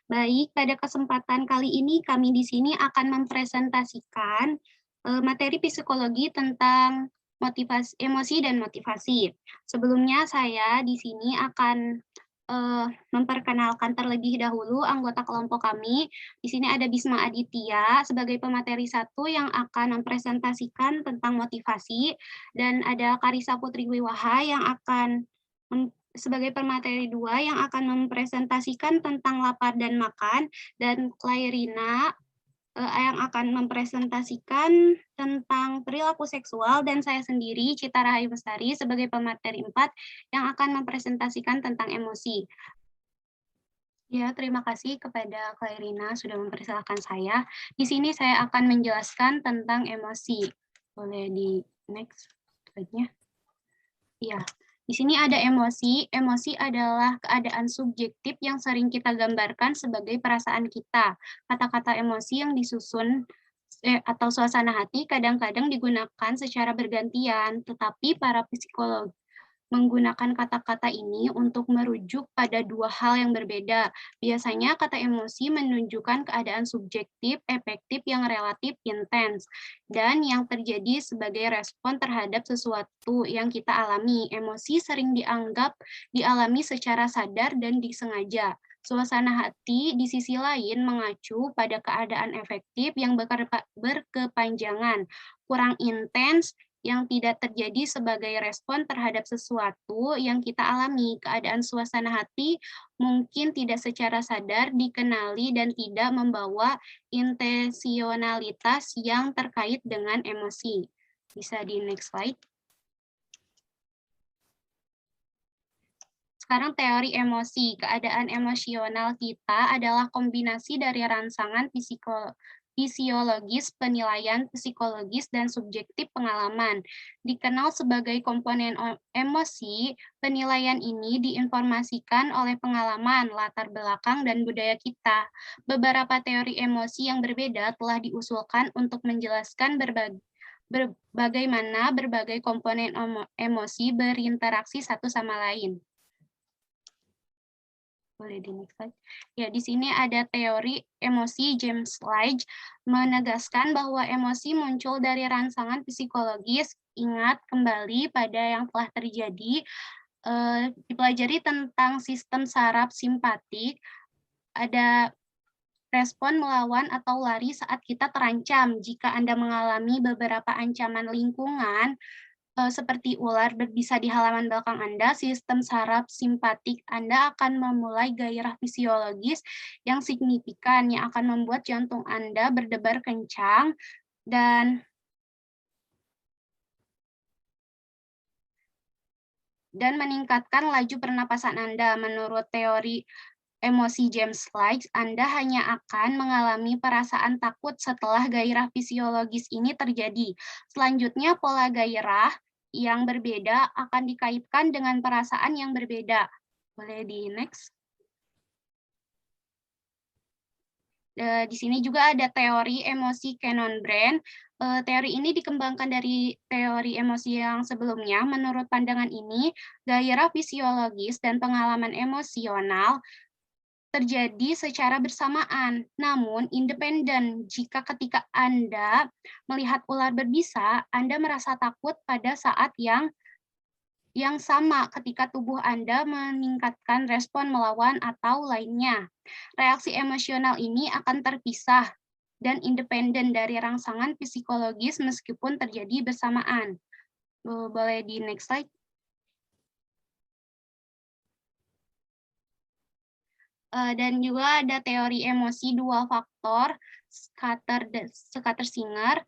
Baik, pada kesempatan kali ini kami di sini akan mempresentasikan materi psikologi tentang motivasi, emosi dan motivasi. Sebelumnya saya di sini akan memperkenalkan terlebih dahulu anggota kelompok kami. Di sini ada Bisma Aditya sebagai pemateri satu yang akan mempresentasikan tentang motivasi dan ada Karisa Putri Wiwaha yang akan sebagai pemateri 2 yang akan mempresentasikan tentang lapar dan makan, dan Clairina yang akan mempresentasikan tentang perilaku seksual, dan saya sendiri, Cita Rahayu Bestari, sebagai pemateri 4 yang akan mempresentasikan tentang emosi. Ya, terima kasih kepada Clairina sudah mempersilahkan saya. Di sini saya akan menjelaskan tentang emosi. Boleh di next slide-nya? Iya. Di sini ada emosi. Emosi adalah keadaan subjektif yang sering kita gambarkan sebagai perasaan kita. Kata-kata emosi yang disusun atau suasana hati kadang-kadang digunakan secara bergantian, tetapi para psikolog menggunakan kata-kata ini untuk merujuk pada dua hal yang berbeda. Biasanya kata emosi menunjukkan keadaan subjektif, efektif yang relatif intens, dan yang terjadi sebagai respon terhadap sesuatu yang kita alami. Emosi sering dianggap dialami secara sadar dan disengaja. Suasana hati di sisi lain mengacu pada keadaan efektif yang berkepanjangan, kurang intens, yang tidak terjadi sebagai respon terhadap sesuatu yang kita alami. Keadaan suasana hati mungkin tidak secara sadar dikenali dan tidak membawa intensionalitas yang terkait dengan emosi. Bisa di next slide. Sekarang teori emosi. Keadaan emosional kita adalah kombinasi dari rangsangan fisiologis, penilaian psikologis, dan subjektif pengalaman. Dikenal sebagai komponen emosi, penilaian ini diinformasikan oleh pengalaman, latar belakang, dan budaya kita. Beberapa teori emosi yang berbeda telah diusulkan untuk menjelaskan bagaimana berbagai komponen emosi berinteraksi satu sama lain. Boleh di next slide. Ya, di sini ada teori emosi James Lige menegaskan bahwa emosi muncul dari rangsangan psikologis. Ingat kembali pada yang telah terjadi, dipelajari tentang sistem saraf simpatik, ada respon melawan atau lari saat kita terancam. Jika Anda mengalami beberapa ancaman lingkungan, seperti ular berbisa di halaman belakang Anda, sistem saraf simpatik Anda akan memulai gairah fisiologis yang signifikan, yang akan membuat jantung Anda berdebar kencang dan meningkatkan laju pernapasan Anda. Menurut teori emosi James Lige, Anda hanya akan mengalami perasaan takut setelah gairah fisiologis ini terjadi. Selanjutnya, pola gairah yang berbeda akan dikaitkan dengan perasaan yang berbeda. Boleh di next. Di sini juga ada teori emosi Cannon-Brand. Teori ini dikembangkan dari teori emosi yang sebelumnya. Menurut pandangan ini, gairah fisiologis dan pengalaman emosional terjadi secara bersamaan, namun independen. Jika ketika Anda melihat ular berbisa, Anda merasa takut pada saat yang sama ketika tubuh Anda meningkatkan respon melawan atau lainnya. Reaksi emosional ini akan terpisah dan independen dari rangsangan psikologis meskipun terjadi bersamaan. Boleh di next slide. Dan juga ada teori emosi dua faktor, Scatter-Singer,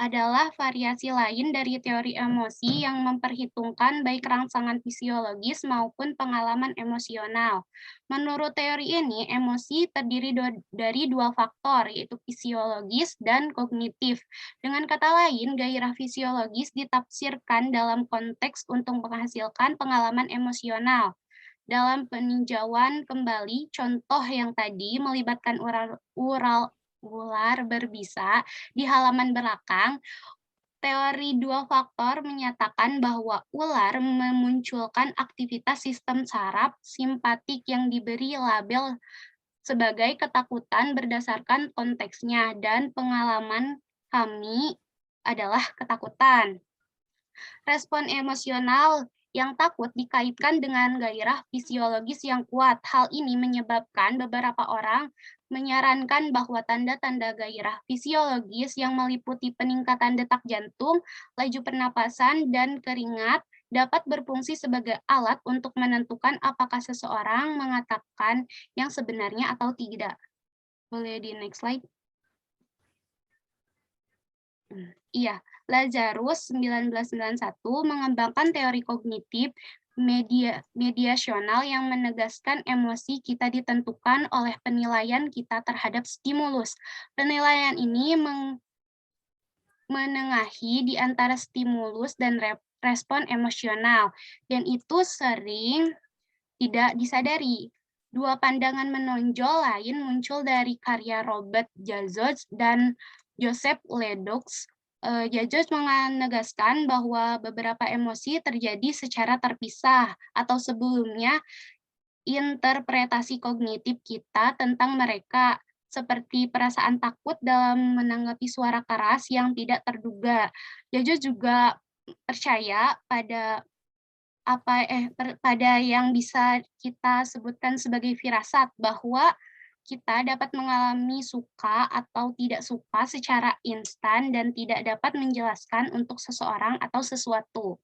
adalah variasi lain dari teori emosi yang memperhitungkan baik rangsangan fisiologis maupun pengalaman emosional. Menurut teori ini, emosi terdiri dari dua faktor, yaitu fisiologis dan kognitif. Dengan kata lain, gairah fisiologis ditafsirkan dalam konteks untuk menghasilkan pengalaman emosional. Dalam peninjauan kembali, contoh yang tadi melibatkan ular berbisa di halaman belakang, teori dua faktor menyatakan bahwa ular memunculkan aktivitas sistem saraf simpatik yang diberi label sebagai ketakutan berdasarkan konteksnya dan pengalaman kami adalah ketakutan. Respon emosional yang takut dikaitkan dengan gairah fisiologis yang kuat. Hal ini menyebabkan beberapa orang menyarankan bahwa tanda-tanda gairah fisiologis yang meliputi peningkatan detak jantung, laju pernapasan, dan keringat dapat berfungsi sebagai alat untuk menentukan apakah seseorang mengatakan yang sebenarnya atau tidak. Boleh di next slide? Iya, Lazarus 1991 mengembangkan teori kognitif mediasional yang menegaskan emosi kita ditentukan oleh penilaian kita terhadap stimulus. Penilaian ini menengahi di antara stimulus dan respon emosional, dan itu sering tidak disadari. Dua pandangan menonjol lain muncul dari karya Robert Jazoj dan Joseph Ledoux. Jazoj menegaskan bahwa beberapa emosi terjadi secara terpisah atau sebelumnya interpretasi kognitif kita tentang mereka, seperti perasaan takut dalam menanggapi suara keras yang tidak terduga. Jazoj juga percaya pada yang bisa kita sebutkan sebagai firasat, bahwa kita dapat mengalami suka atau tidak suka secara instan dan tidak dapat menjelaskan untuk seseorang atau sesuatu.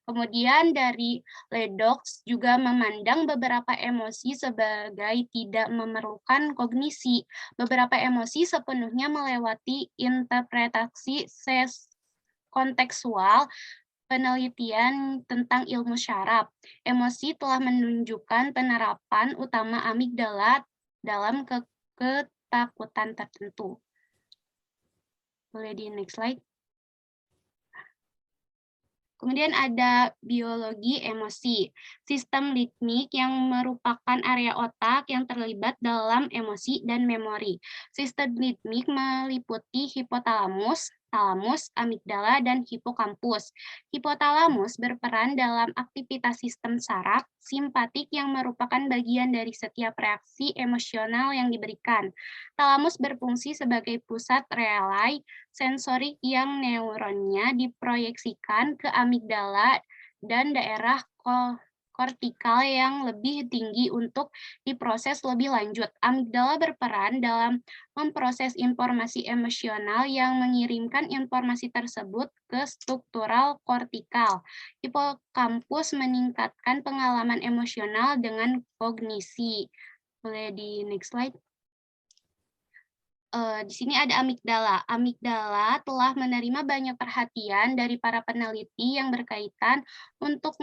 Kemudian dari Ledoux juga memandang beberapa emosi sebagai tidak memerlukan kognisi. Beberapa emosi sepenuhnya melewati interpretasi kontekstual. Penelitian tentang ilmu syaraf, emosi telah menunjukkan penerapan utama amigdala dalam ketakutan tertentu. Boleh di next slide. Kemudian ada biologi emosi, sistem ritmik yang merupakan area otak yang terlibat dalam emosi dan memori. Sistem ritmik meliputi hipotalamus, talamus, amigdala, dan hipokampus. Hipotalamus berperan dalam aktivitas sistem saraf simpatik yang merupakan bagian dari setiap reaksi emosional yang diberikan. Talamus berfungsi sebagai pusat relay sensorik yang neuronnya diproyeksikan ke amigdala dan daerah kortikal yang lebih tinggi untuk diproses lebih lanjut. Amigdala berperan dalam memproses informasi emosional yang mengirimkan informasi tersebut ke struktural kortikal. Hipokampus meningkatkan pengalaman emosional dengan kognisi. Boleh di next slide. Di sini ada amigdala. Amigdala telah menerima banyak perhatian dari para peneliti yang berkaitan untuk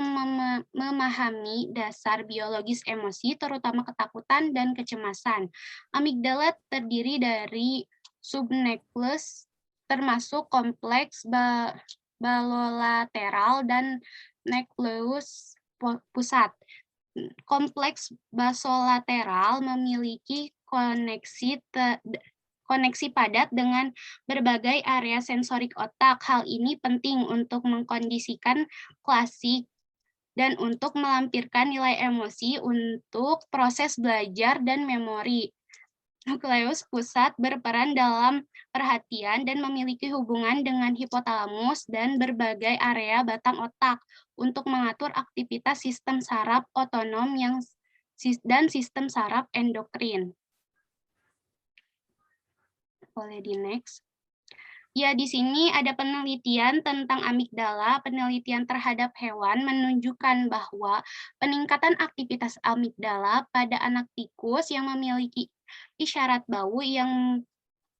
memahami dasar biologis emosi, terutama ketakutan dan kecemasan. Amigdala terdiri dari subnukleus, termasuk kompleks balolateral dan nukleus pusat. Kompleks basolateral memiliki koneksi padat dengan berbagai area sensorik otak. Hal ini penting untuk mengkondisikan klasik dan untuk melampirkan nilai emosi untuk proses belajar dan memori. Nukleus pusat berperan dalam perhatian dan memiliki hubungan dengan hipotalamus dan berbagai area batang otak untuk mengatur aktivitas sistem saraf otonom dan sistem saraf endokrin. Boleh di next. Ya, di sini ada penelitian tentang amigdala. Penelitian terhadap hewan menunjukkan bahwa peningkatan aktivitas amigdala pada anak tikus yang memiliki isyarat bau yang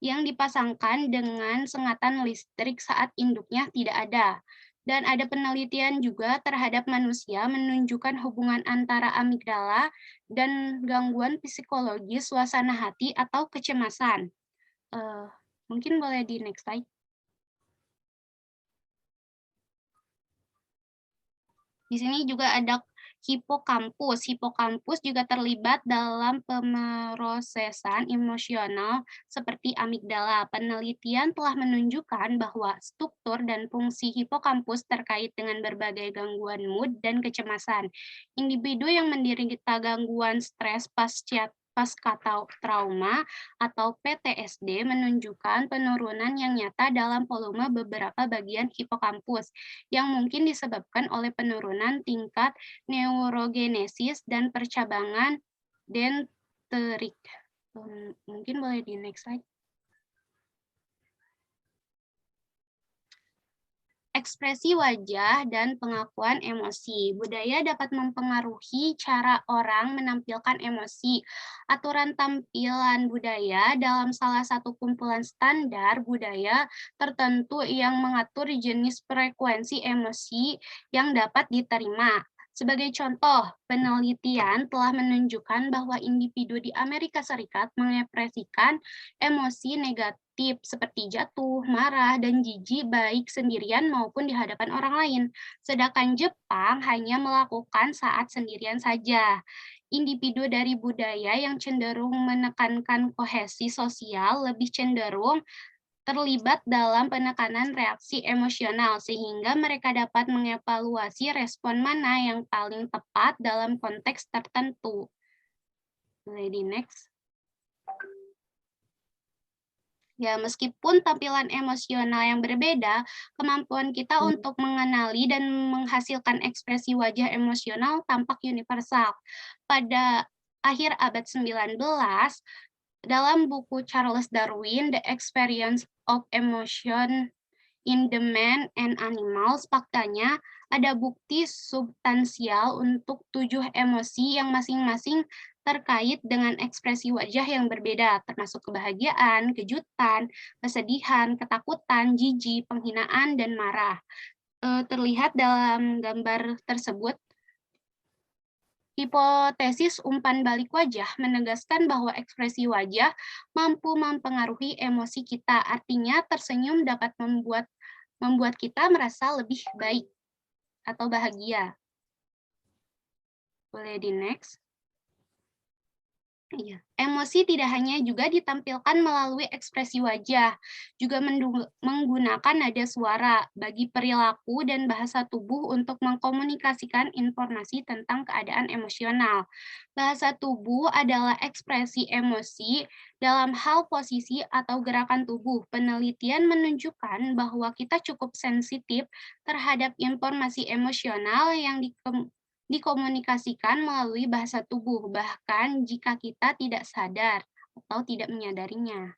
dipasangkan dengan sengatan listrik saat induknya tidak ada. Dan ada penelitian juga terhadap manusia menunjukkan hubungan antara amigdala dan gangguan psikologis suasana hati atau kecemasan. Mungkin boleh di next slide. Di sini juga ada hipokampus. Hipokampus juga terlibat dalam pemrosesan emosional seperti amigdala. Penelitian telah menunjukkan bahwa struktur dan fungsi hipokampus terkait dengan berbagai gangguan mood dan kecemasan. Individu yang menderita gangguan stres pasca pasca trauma atau PTSD menunjukkan penurunan yang nyata dalam volume beberapa bagian hipokampus yang mungkin disebabkan oleh penurunan tingkat neurogenesis dan percabangan dendritik. Mungkin boleh di next slide. Ekspresi wajah dan pengakuan emosi. Budaya dapat mempengaruhi cara orang menampilkan emosi. Aturan tampilan budaya dalam salah satu kumpulan standar budaya tertentu yang mengatur jenis frekuensi emosi yang dapat diterima. Sebagai contoh, penelitian telah menunjukkan bahwa individu di Amerika Serikat mengekspresikan emosi negatif seperti jatuh, marah, dan jijik baik sendirian maupun di hadapan orang lain. Sedangkan Jepang hanya melakukan saat sendirian saja. Individu dari budaya yang cenderung menekankan kohesi sosial lebih cenderung terlibat dalam penekanan reaksi emosional, sehingga mereka dapat mengevaluasi respon mana yang paling tepat dalam konteks tertentu. Boleh di next. Ya, meskipun tampilan emosional yang berbeda, kemampuan kita untuk mengenali dan menghasilkan ekspresi wajah emosional tampak universal. Pada akhir abad 19, dalam buku Charles Darwin, The Experience of Emotion in the Man and Animals, faktanya ada bukti substansial untuk 7 emosi yang masing-masing terkait dengan ekspresi wajah yang berbeda, termasuk kebahagiaan, kejutan, kesedihan, ketakutan, jijik, penghinaan, dan marah. Terlihat dalam gambar tersebut, hipotesis umpan balik wajah menegaskan bahwa ekspresi wajah mampu mempengaruhi emosi kita. Artinya, tersenyum dapat membuat kita merasa lebih baik atau bahagia. Boleh di next. Iya. Emosi tidak hanya juga ditampilkan melalui ekspresi wajah, juga menggunakan nada suara bagi perilaku dan bahasa tubuh untuk mengkomunikasikan informasi tentang keadaan emosional. Bahasa tubuh adalah ekspresi emosi dalam hal posisi atau gerakan tubuh. Penelitian menunjukkan bahwa kita cukup sensitif terhadap informasi emosional yang dikomunikasikan melalui bahasa tubuh, bahkan jika kita tidak sadar atau tidak menyadarinya.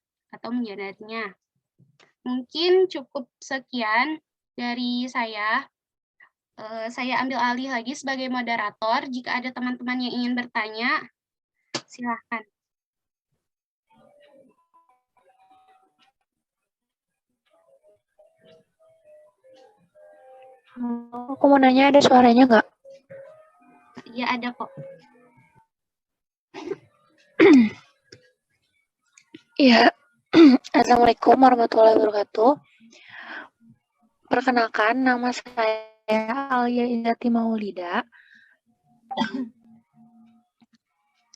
Mungkin cukup sekian dari saya. Saya ambil alih lagi sebagai moderator. Jika ada teman-teman yang ingin bertanya, silahkan. Aku mau nanya, ada suaranya nggak? Iya, ada kok. Iya. Assalamualaikum warahmatullahi wabarakatuh. Perkenalkan, nama saya Alia Indati Maulida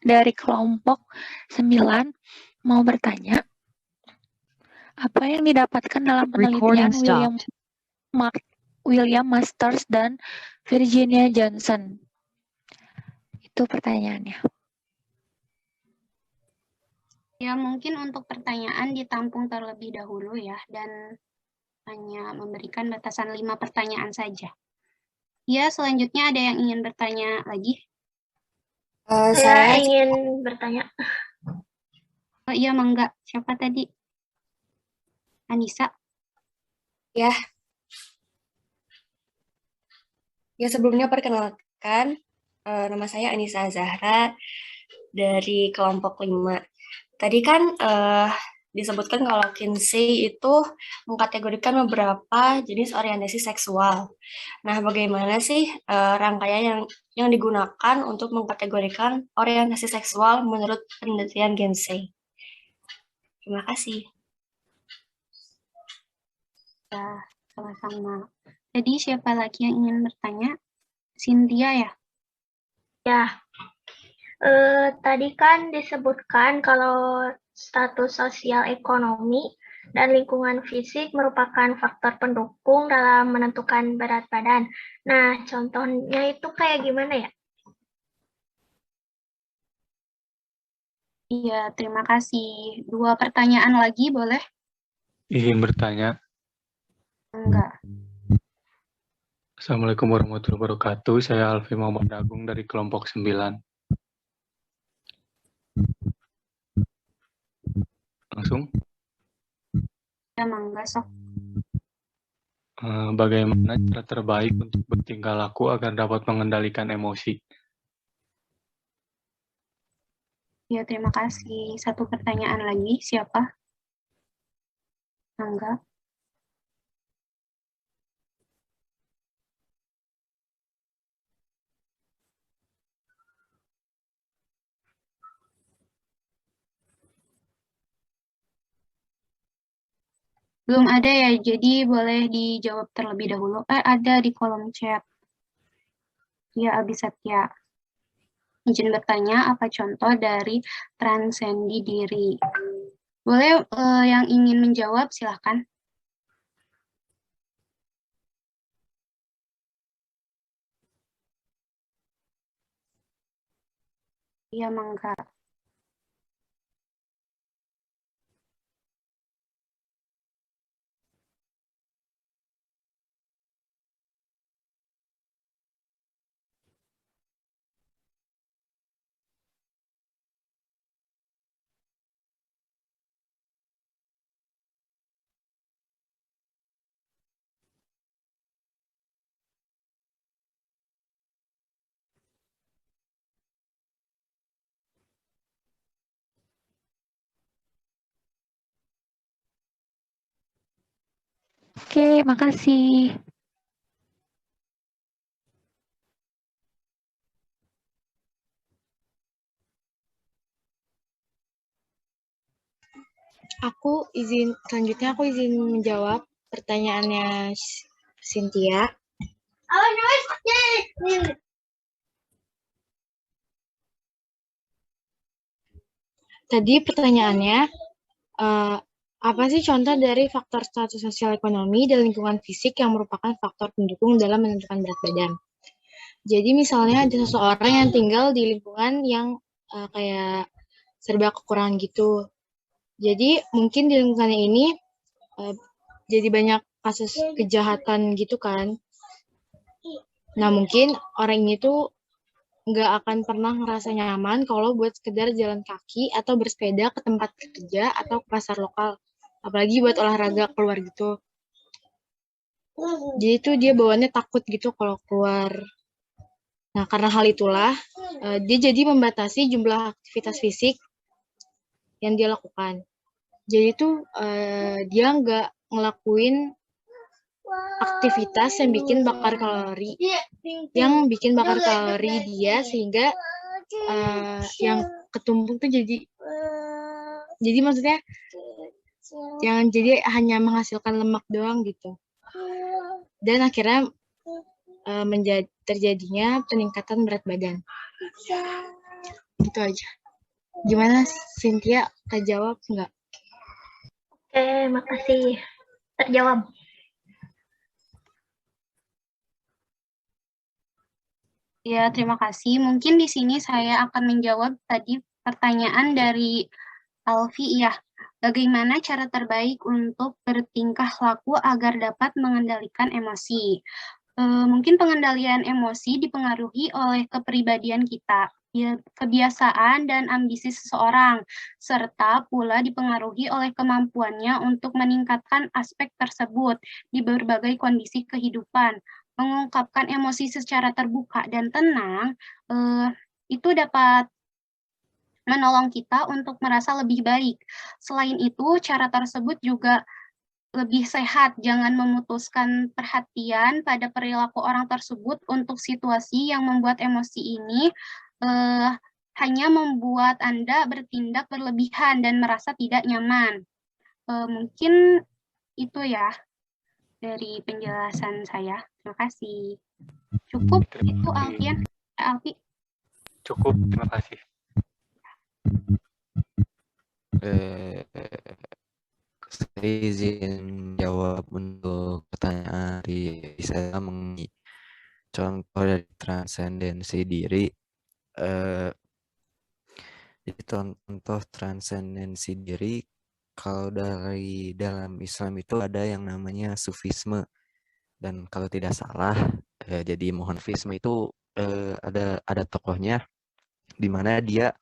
dari kelompok 9. Mau bertanya, apa yang didapatkan dalam penelitian William Masters dan Virginia Johnson? Itu pertanyaannya. Ya, mungkin untuk pertanyaan ditampung terlebih dahulu ya, dan hanya memberikan batasan 5 pertanyaan saja. Ya, selanjutnya ada yang ingin bertanya lagi? Saya ingin bertanya. Oh iya, Mangga. Siapa tadi? Anissa? Ya. Ya, sebelumnya perkenalkan, nama saya Anissa Zahra dari kelompok 5. Tadi kan disebutkan kalau Kinsey itu mengkategorikan beberapa jenis orientasi seksual. Nah, bagaimana sih rangkaian yang digunakan untuk mengkategorikan orientasi seksual menurut penelitian Kinsey? Terima kasih. Ya, sama-sama. Jadi siapa lagi yang ingin bertanya? Cynthia ya? Ya. Tadi kan disebutkan kalau status sosial ekonomi dan lingkungan fisik merupakan faktor pendukung dalam menentukan berat badan. Nah, contohnya itu kayak gimana ya? Iya, terima kasih. 2 pertanyaan lagi boleh? Izin bertanya. Enggak. Assalamualaikum warahmatullahi wabarakatuh. Saya Alfi Muhammad Agung dari kelompok 9. Langsung. Ya, mangga sok. Bagaimana cara terbaik untuk bertingkah laku agar dapat mengendalikan emosi? Ya, terima kasih. 1 pertanyaan lagi, siapa? Mangga. Belum ada ya, jadi boleh dijawab terlebih dahulu. Ada di kolom chat. Ya, Abi Satya. Izin bertanya, apa contoh dari transendi diri? Boleh yang ingin menjawab, silahkan. Iya, mangga. Oke, makasih. Selanjutnya aku izin menjawab pertanyaannya Cynthia. Tadi pertanyaannya, apa sih contoh dari faktor status sosial ekonomi dan lingkungan fisik yang merupakan faktor pendukung dalam menentukan berat badan? Jadi misalnya ada seseorang yang tinggal di lingkungan yang kayak serba kekurangan gitu. Jadi mungkin di lingkungannya ini jadi banyak kasus kejahatan gitu kan. Nah mungkin orang ini tuh nggak akan pernah ngerasa nyaman kalau buat sekedar jalan kaki atau bersepeda ke tempat kerja atau ke pasar lokal. Apalagi buat olahraga keluar gitu. Jadi tuh dia bawaannya takut gitu kalau keluar. Nah karena hal itulah dia jadi membatasi jumlah aktivitas fisik yang dia lakukan. Jadi tuh dia nggak ngelakuin aktivitas yang bikin bakar kalori dia sehingga yang ketumpuk tuh jadi maksudnya yang jadi hanya menghasilkan lemak doang gitu, dan akhirnya terjadinya peningkatan berat badan. Gitu aja. Gimana Cynthia, kejawab nggak? Oke, makasih. Terjawab. Ya, terima kasih. Mungkin di sini saya akan menjawab tadi pertanyaan dari Alfi, ya. Bagaimana cara terbaik untuk bertingkah laku agar dapat mengendalikan emosi? Mungkin pengendalian emosi dipengaruhi oleh kepribadian kita, kebiasaan dan ambisi seseorang, serta pula dipengaruhi oleh kemampuannya untuk meningkatkan aspek tersebut di berbagai kondisi kehidupan. Mengungkapkan emosi secara terbuka dan tenang, itu dapat menolong kita untuk merasa lebih baik. Selain itu, cara tersebut juga lebih sehat, jangan memutuskan perhatian pada perilaku orang tersebut untuk situasi yang membuat emosi ini hanya membuat Anda bertindak berlebihan dan merasa tidak nyaman. Mungkin itu ya dari penjelasan saya. Terima kasih. Cukup itu Alfian. Alfi. Cukup, terima kasih. Saya izin jawab untuk pertanyaan dari saya mengenai contoh dari transendensi diri. Jadi contoh transendensi diri, kalau dari dalam Islam itu ada yang namanya sufisme. Dan kalau tidak salah, jadi Mohanfisme itu ada tokohnya di mana dia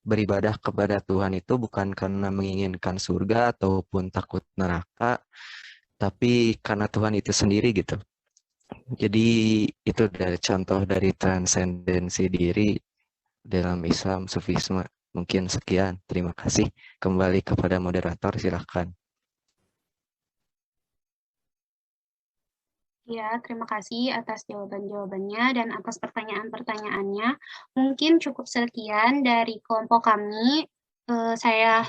beribadah kepada Tuhan itu bukan karena menginginkan surga ataupun takut neraka, tapi karena Tuhan itu sendiri gitu. Jadi itu dari contoh dari transendensi diri dalam Islam Sufisme. Mungkin sekian. Terima kasih. Kembali kepada moderator, silahkan. Ya, terima kasih atas jawaban-jawabannya dan atas pertanyaan-pertanyaannya. Mungkin cukup sekian dari kelompok kami. Saya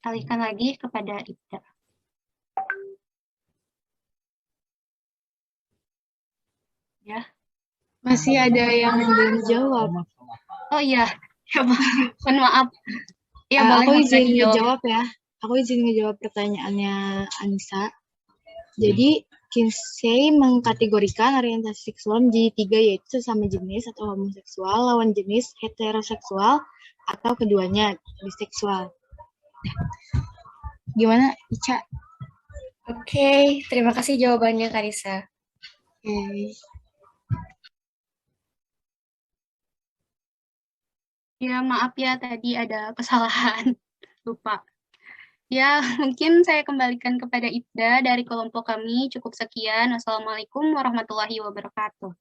alihkan lagi kepada Ibda. Ya. Masih ada yang belum jawab. Oh iya, mohon maaf. Ya, boleh Aku Mas izin Radi jawab. ngejawab ya. Aku izin ngejawab pertanyaannya Anissa. Jadi, Kinsey mengkategorikan orientasi seksual menjadi 3, yaitu sesama jenis atau homoseksual, lawan jenis heteroseksual, atau keduanya biseksual. Gimana, Ica? Oke, terima kasih jawabannya Karisa. Oke. Ya, maaf ya tadi ada kesalahan. Lupa. Ya, mungkin saya kembalikan kepada Ibda dari kelompok kami. Cukup sekian. Wassalamualaikum warahmatullahi wabarakatuh.